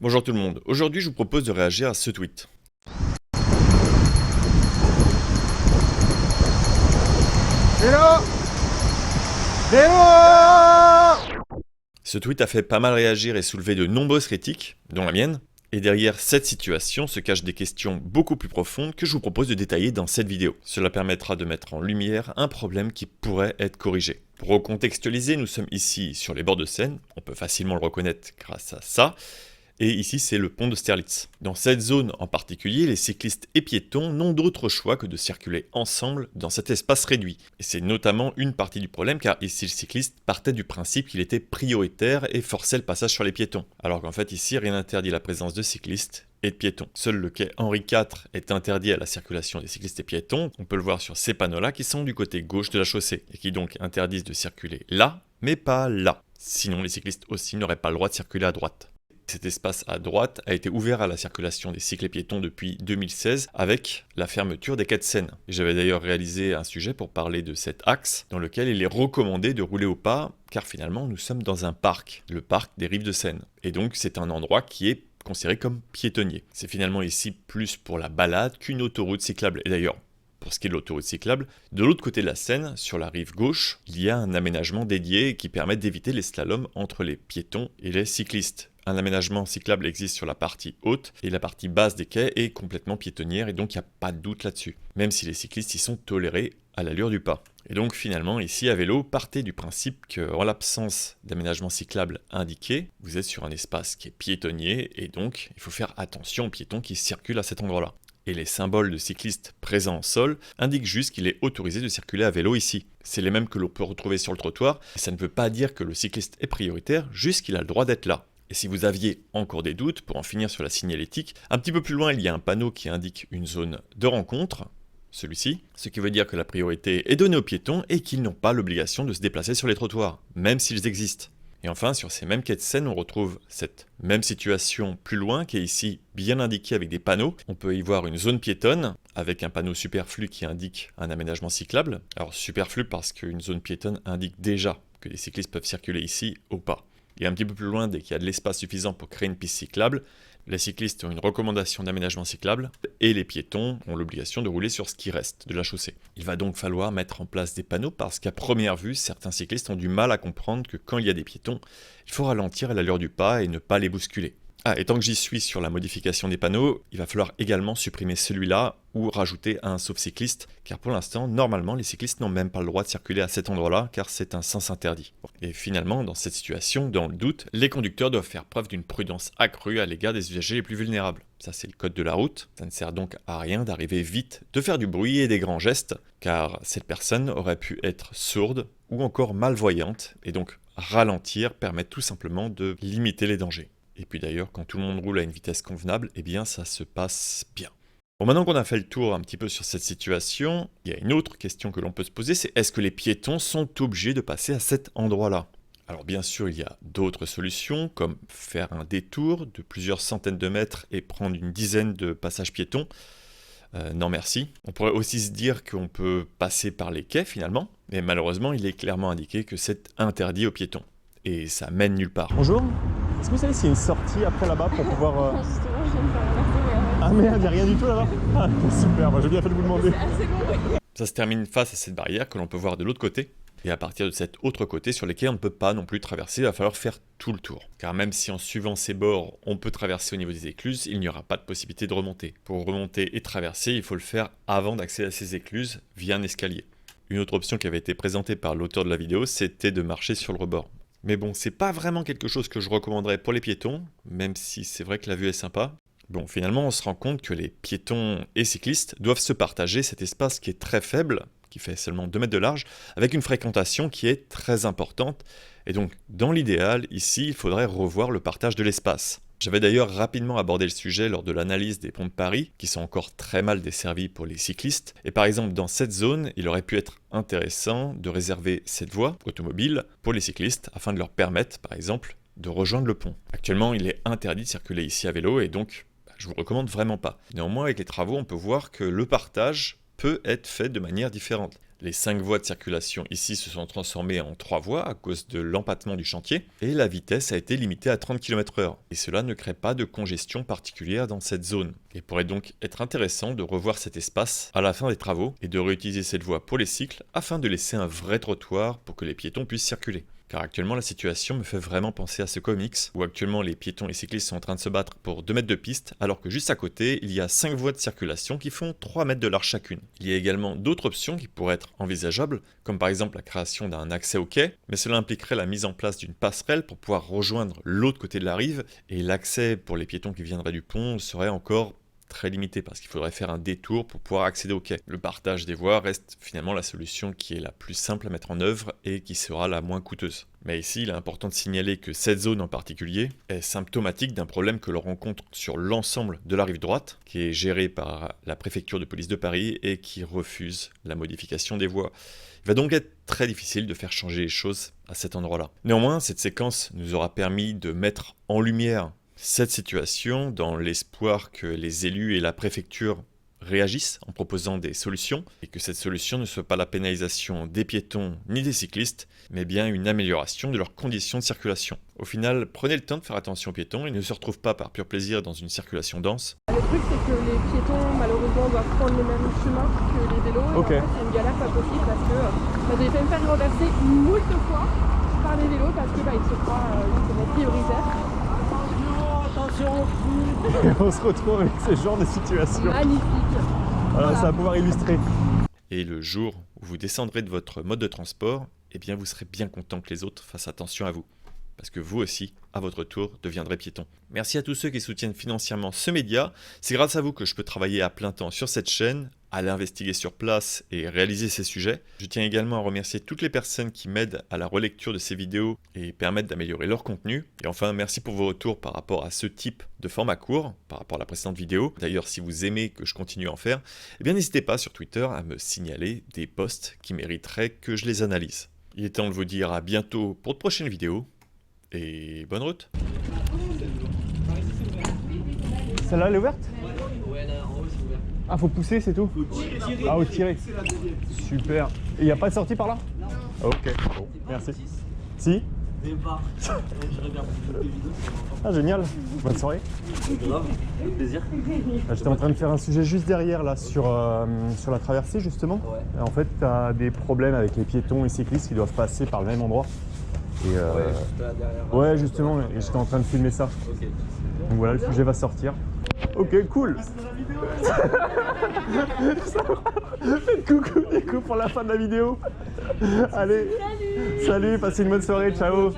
Bonjour tout le monde, aujourd'hui je vous propose de réagir à ce tweet. Vélo! Vélo! Ce tweet a fait pas mal réagir et soulevé de nombreuses critiques, dont la mienne, et derrière cette situation se cachent des questions beaucoup plus profondes que je vous propose de détailler dans cette vidéo. Cela permettra de mettre en lumière un problème qui pourrait être corrigé. Pour recontextualiser, nous sommes ici sur les bords de Seine, on peut facilement le reconnaître grâce à ça, et ici c'est le pont d'Austerlitz. Dans cette zone en particulier, les cyclistes et piétons n'ont d'autre choix que de circuler ensemble dans cet espace réduit. Et c'est notamment une partie du problème car ici le cycliste partait du principe qu'il était prioritaire et forçait le passage sur les piétons. Alors qu'en fait ici rien n'interdit la présence de cyclistes et de piétons. Seul le quai Henri IV est interdit à la circulation des cyclistes et piétons. On peut le voir sur ces panneaux-là qui sont du côté gauche de la chaussée et qui donc interdisent de circuler là, mais pas là. Sinon les cyclistes aussi n'auraient pas le droit de circuler à droite. Cet espace à droite a été ouvert à la circulation des cycles et piétons depuis 2016 avec la fermeture des quais de Seine. J'avais d'ailleurs réalisé un sujet pour parler de cet axe dans lequel il est recommandé de rouler au pas car finalement nous sommes dans un parc, le parc des rives de Seine. Et donc c'est un endroit qui est considéré comme piétonnier. C'est finalement ici plus pour la balade qu'une autoroute cyclable. Et d'ailleurs, pour ce qui est de l'autoroute cyclable, de l'autre côté de la Seine, sur la rive gauche, il y a un aménagement dédié qui permet d'éviter les slaloms entre les piétons et les cyclistes. Un aménagement cyclable existe sur la partie haute et la partie basse des quais est complètement piétonnière et donc il n'y a pas de doute là-dessus, même si les cyclistes y sont tolérés à l'allure du pas. Et donc finalement ici à vélo, partez du principe qu'en l'absence d'aménagement cyclable indiqué, vous êtes sur un espace qui est piétonnier et donc il faut faire attention aux piétons qui circulent à cet endroit-là. Et les symboles de cyclistes présents au sol indiquent juste qu'il est autorisé de circuler à vélo ici. C'est les mêmes que l'on peut retrouver sur le trottoir, et ça ne veut pas dire que le cycliste est prioritaire, juste qu'il a le droit d'être là. Et si vous aviez encore des doutes, pour en finir sur la signalétique, un petit peu plus loin il y a un panneau qui indique une zone de rencontre, celui-ci, ce qui veut dire que la priorité est donnée aux piétons et qu'ils n'ont pas l'obligation de se déplacer sur les trottoirs, même s'ils existent. Et enfin, sur ces mêmes quais de Seine, on retrouve cette même situation plus loin, qui est ici bien indiquée avec des panneaux. On peut y voir une zone piétonne, avec un panneau superflu qui indique un aménagement cyclable. Alors superflu parce qu'une zone piétonne indique déjà que les cyclistes peuvent circuler ici au pas. Et un petit peu plus loin, dès qu'il y a de l'espace suffisant pour créer une piste cyclable, les cyclistes ont une recommandation d'aménagement cyclable et les piétons ont l'obligation de rouler sur ce qui reste de la chaussée. Il va donc falloir mettre en place des panneaux parce qu'à première vue, certains cyclistes ont du mal à comprendre que quand il y a des piétons, il faut ralentir à l'allure du pas et ne pas les bousculer. Ah, et tant que j'y suis sur la modification des panneaux, il va falloir également supprimer celui-là ou rajouter un sauf cycliste, car pour l'instant, normalement, les cyclistes n'ont même pas le droit de circuler à cet endroit-là, car c'est un sens interdit. Et finalement, dans cette situation, dans le doute, les conducteurs doivent faire preuve d'une prudence accrue à l'égard des usagers les plus vulnérables. Ça, c'est le code de la route. Ça ne sert donc à rien d'arriver vite, de faire du bruit et des grands gestes, car cette personne aurait pu être sourde ou encore malvoyante, et donc ralentir permet tout simplement de limiter les dangers. Et puis d'ailleurs, quand tout le monde roule à une vitesse convenable, eh bien ça se passe bien. Bon, maintenant qu'on a fait le tour un petit peu sur cette situation, il y a une autre question que l'on peut se poser, c'est est-ce que les piétons sont obligés de passer à cet endroit-là? Alors bien sûr, il y a d'autres solutions, comme faire un détour de plusieurs centaines de mètres et prendre une dizaine de passages piétons. Non merci. On pourrait aussi se dire qu'on peut passer par les quais finalement, mais malheureusement, il est clairement indiqué que c'est interdit aux piétons. Et ça mène nulle part. Bonjour. Est-ce que vous savez s'il y a une sortie après là-bas pour pouvoir... Justement, je viens de faire un Ah merde, y'a rien du tout là-bas. Ah, super, moi j'ai bien fait de vous demander. assez bon. Ça se termine face à cette barrière que l'on peut voir de l'autre côté. Et à partir de cet autre côté sur lequel on ne peut pas non plus traverser, il va falloir faire tout le tour. Car même si en suivant ces bords, on peut traverser au niveau des écluses, il n'y aura pas de possibilité de remonter. Pour remonter et traverser, il faut le faire avant d'accéder à ces écluses via un escalier. Une autre option qui avait été présentée par l'auteur de la vidéo, c'était de marcher sur le rebord. Mais bon, c'est pas vraiment quelque chose que je recommanderais pour les piétons, même si c'est vrai que la vue est sympa. Bon, finalement, on se rend compte que les piétons et cyclistes doivent se partager cet espace qui est très faible, qui fait seulement 2 mètres de large, avec une fréquentation qui est très importante. Et donc, dans l'idéal, ici, il faudrait revoir le partage de l'espace. J'avais d'ailleurs rapidement abordé le sujet lors de l'analyse des ponts de Paris, qui sont encore très mal desservis pour les cyclistes. Et par exemple, dans cette zone, il aurait pu être intéressant de réserver cette voie automobile pour les cyclistes, afin de leur permettre, par exemple, de rejoindre le pont. Actuellement, il est interdit de circuler ici à vélo, et donc, je vous recommande vraiment pas. Néanmoins, avec les travaux, on peut voir que le partage peut être fait de manière différente. Les 5 voies de circulation ici se sont transformées en 3 voies à cause de l'empattement du chantier et la vitesse a été limitée à 30 km/h. Et cela ne crée pas de congestion particulière dans cette zone. Il pourrait donc être intéressant de revoir cet espace à la fin des travaux et de réutiliser cette voie pour les cycles afin de laisser un vrai trottoir pour que les piétons puissent circuler. Car actuellement la situation me fait vraiment penser à ce comics où actuellement les piétons et cyclistes sont en train de se battre pour 2 mètres de piste alors que juste à côté il y a 5 voies de circulation qui font 3 mètres de large chacune. Il y a également d'autres options qui pourraient être envisageables comme par exemple la création d'un accès au quai, mais cela impliquerait la mise en place d'une passerelle pour pouvoir rejoindre l'autre côté de la rive et l'accès pour les piétons qui viendraient du pont serait encore très limité parce qu'il faudrait faire un détour pour pouvoir accéder au quai. Le partage des voies reste finalement la solution qui est la plus simple à mettre en œuvre et qui sera la moins coûteuse. Mais ici, il est important de signaler que cette zone en particulier est symptomatique d'un problème que l'on rencontre sur l'ensemble de la rive droite, qui est géré par la préfecture de police de Paris et qui refuse la modification des voies. Il va donc être très difficile de faire changer les choses à cet endroit-là. Néanmoins, cette séquence nous aura permis de mettre en lumière cette situation dans l'espoir que les élus et la préfecture réagissent en proposant des solutions et que cette solution ne soit pas la pénalisation des piétons ni des cyclistes, mais bien une amélioration de leurs conditions de circulation. Au final, prenez le temps de faire attention aux piétons et ne se retrouvent pas par pur plaisir dans une circulation dense. Le truc, c'est que les piétons, malheureusement, doivent prendre le même chemin que les vélos. Ok. Et en fait, c'est une galère pas possible parce que j'ai fait me faire reverser moult fois par les vélos parce qu'ils se croient prioritaires. On se retrouve avec ce genre de situation. Magnifique. Voilà, ça va pouvoir illustrer. Et le jour où vous descendrez de votre mode de transport, eh bien vous serez bien content que les autres fassent attention à vous. Parce que vous aussi, à votre tour, deviendrez piéton. Merci à tous ceux qui soutiennent financièrement ce média. C'est grâce à vous que je peux travailler à plein temps sur cette chaîne, aller investiguer sur place et réaliser ces sujets. Je tiens également à remercier toutes les personnes qui m'aident à la relecture de ces vidéos et permettent d'améliorer leur contenu. Et enfin, merci pour vos retours par rapport à ce type de format court, par rapport à la précédente vidéo. D'ailleurs, si vous aimez que je continue à en faire, eh bien n'hésitez pas sur Twitter à me signaler des posts qui mériteraient que je les analyse. Il est temps de vous dire à bientôt pour de prochaines vidéos. Et bonne route. Celle-là, elle est ouverte? Ouais, là, en haut, c'est ouvert. Ah, faut pousser, c'est tout? Ah, faut tirer. Super. Et il n'y a pas de sortie par là? Non. Ok, bon, merci. Si? Départ. Je regarde toutes les vidéos. Ah, génial. Bonne soirée. Grave, avec plaisir. J'étais en train de faire un sujet juste derrière, là, sur la traversée, justement. Ouais. Et en fait, tu as des problèmes avec les piétons et cyclistes qui doivent passer par le même endroit. Et Ouais, juste là derrière. ouais, justement, et j'étais en train de filmer ça. Ok. Donc voilà, le sujet va sortir. Ok, cool. Ça va. Faites coucou du coup pour la fin de la vidéo. Allez, salut, passez une bonne soirée, ciao.